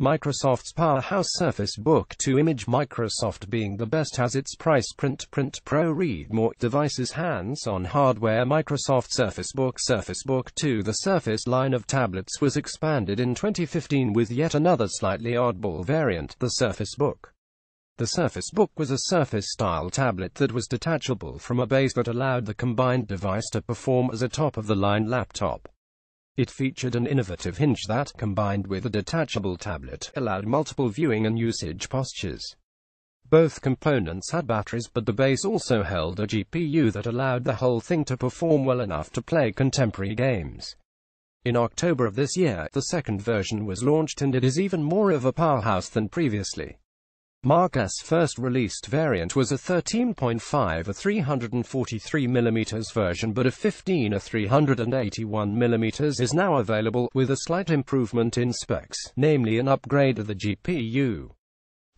Microsoft's Powerhouse Surface Book 2 image. Microsoft, being the best, has its price. Print Pro read more. Devices. Hands-on hardware. Microsoft Surface Book 2. The Surface line of tablets was expanded in 2015 with yet another slightly oddball variant, the Surface Book. The Surface Book was a Surface-style tablet that was detachable from a base that allowed the combined device to perform as a top-of-the-line laptop. It featured an innovative hinge that, combined with a detachable tablet, allowed multiple viewing and usage postures. Both components had batteries, but the base also held a GPU that allowed the whole thing to perform well enough to play contemporary games. In October of this year, the second version was launched, and it is even more of a powerhouse than previously. Marques' first released variant was a 13.5, a 343mm version, but a 15, a 381mm is now available, with a slight improvement in specs, namely an upgrade of the GPU.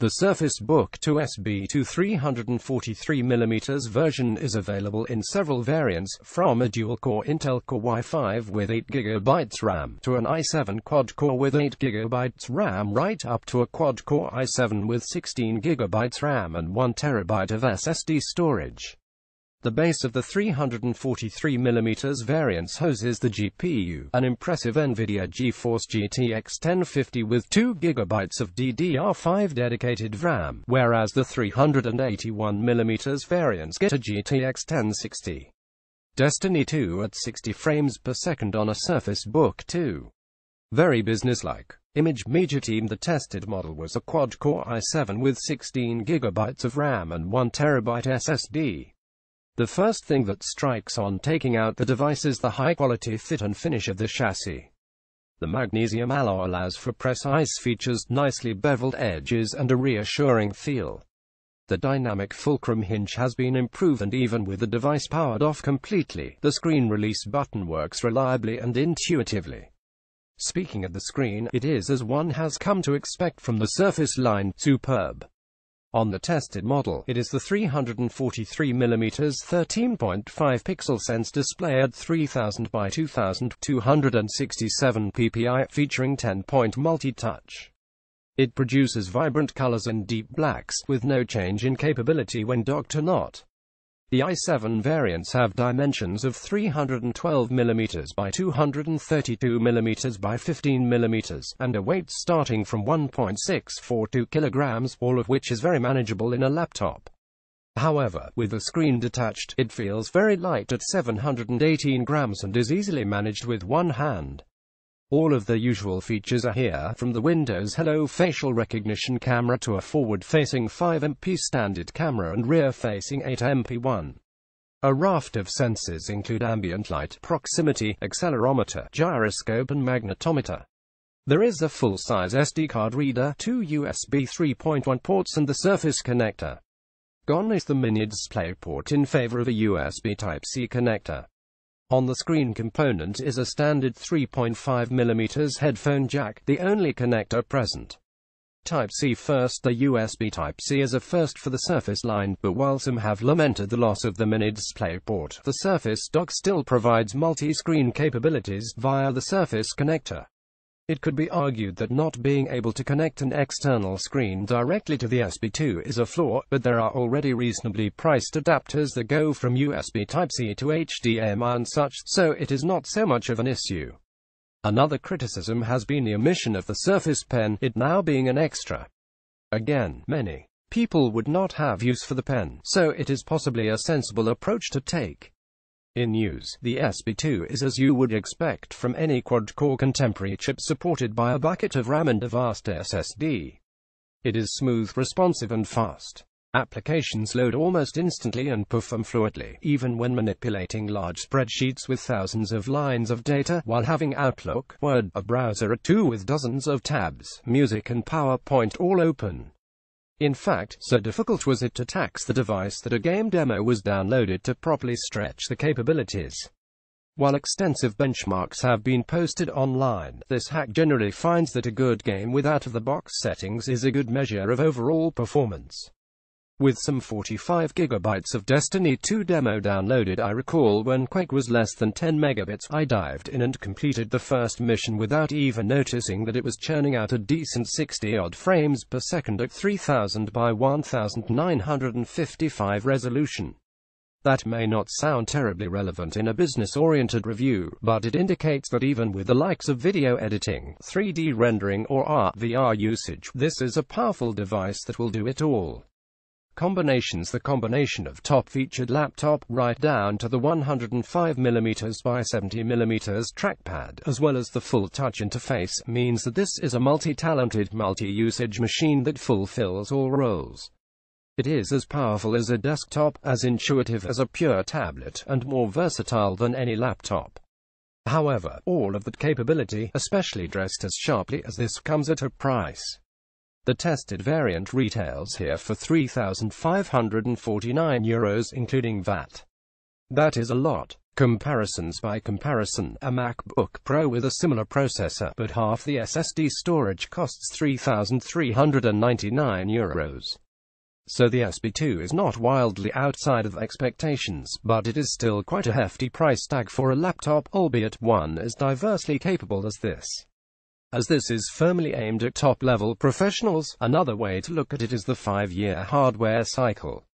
The Surface Book 2 SB2 343mm version is available in several variants, from a dual-core Intel Core i5 with 8GB RAM, to an i7 quad-core with 8GB RAM, right up to a quad-core i7 with 16GB RAM and 1TB of SSD storage. The base of the 343mm variants houses the GPU, an impressive NVIDIA GeForce GTX 1050 with 2GB of DDR5 dedicated RAM, whereas the 381mm variants get a GTX 1060. Destiny 2 at 60 frames per second on a Surface Book 2. Very businesslike. Image. Media Team. The tested model was a quad-core i7 with 16GB of RAM and 1TB SSD. The first thing that strikes on taking out the device is the high-quality fit and finish of the chassis. The magnesium alloy allows for precise features, nicely beveled edges, and a reassuring feel. The dynamic fulcrum hinge has been improved, and even with the device powered off completely, the screen release button works reliably and intuitively. Speaking of the screen, it is, as one has come to expect from the Surface line, superb. On the tested model, it is the 343mm 13.5 pixel Sense display at 3000 by 2267 ppi, featuring 10-point multi-touch. It produces vibrant colors and deep blacks, with no change in capability when docked or not. The i7 variants have dimensions of 312mm by 232mm by 15mm, and a weight starting from 1.642 kg, all of which is very manageable in a laptop. However, with the screen detached, it feels very light at 718 grams and is easily managed with one hand. All of the usual features are here, from the Windows Hello facial recognition camera to a forward-facing 5MP standard camera and rear-facing 8MP one. A raft of sensors include ambient light, proximity, accelerometer, gyroscope and magnetometer. There is a full-size SD card reader, 2 USB 3.1 ports and the Surface connector. Gone is the mini DisplayPort in favor of a USB Type-C connector. On the screen component is a standard 3.5mm headphone jack, the only connector present. Type-C. First, the USB Type-C is a first for the Surface line, but while some have lamented the loss of the mini DisplayPort, the Surface dock still provides multi-screen capabilities via the Surface connector. It could be argued that not being able to connect an external screen directly to the SB2 is a flaw, but there are already reasonably priced adapters that go from USB Type-C to HDMI and such, so it is not so much of an issue. Another criticism has been the omission of the Surface Pen, it now being an extra. Again, many people would not have use for the pen, so it is possibly a sensible approach to take. In use, the SB2 is as you would expect from any quad-core contemporary chip, supported by a bucket of RAM and a vast SSD. It is smooth, responsive and fast. Applications load almost instantly and perform fluidly, even when manipulating large spreadsheets with thousands of lines of data, while having Outlook, Word, a browser or two with dozens of tabs, music and PowerPoint all open. In fact, so difficult was it to tax the device that a game demo was downloaded to properly stretch the capabilities. While extensive benchmarks have been posted online, this hack generally finds that a good game with out-of-the-box settings is a good measure of overall performance. With some 45 gigabytes of Destiny 2 demo downloaded, I recall when Quake was less than 10 megabits, I dived in and completed the first mission without even noticing that it was churning out a decent 60-odd frames per second at 3000 by 1955 resolution. That may not sound terribly relevant in a business-oriented review, but it indicates that even with the likes of video editing, 3D rendering, or VR usage, this is a powerful device that will do it all. The combination of top-featured laptop, right down to the 105mm by 70mm trackpad, as well as the full touch interface, means that this is a multi-talented, multi-usage machine that fulfills all roles. It is as powerful as a desktop, as intuitive as a pure tablet, and more versatile than any laptop. However, all of that capability, especially dressed as sharply as this, comes at a price. The tested variant retails here for €3,549, including VAT. That is a lot. Comparisons by comparison, a MacBook Pro with a similar processor, but half the SSD storage costs €3,399. So the SB2 is not wildly outside of expectations, but it is still quite a hefty price tag for a laptop, albeit one as diversely capable as this. As this is firmly aimed at top-level professionals, another way to look at it is the 5-year hardware cycle.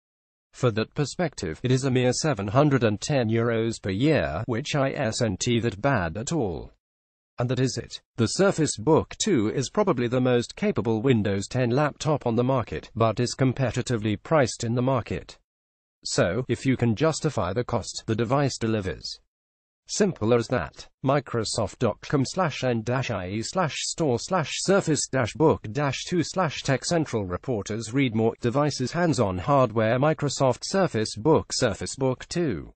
For that perspective, it is a mere €710 per year, which isn't that bad at all. And that is it. The Surface Book 2 is probably the most capable Windows 10 laptop on the market, but is competitively priced in the market. So, if you can justify the cost, the device delivers. Simple as that. Microsoft.com/n-ie/store/surface-book-2/TechCentral reporters read more. Devices hands-on hardware. Microsoft Surface Book 2.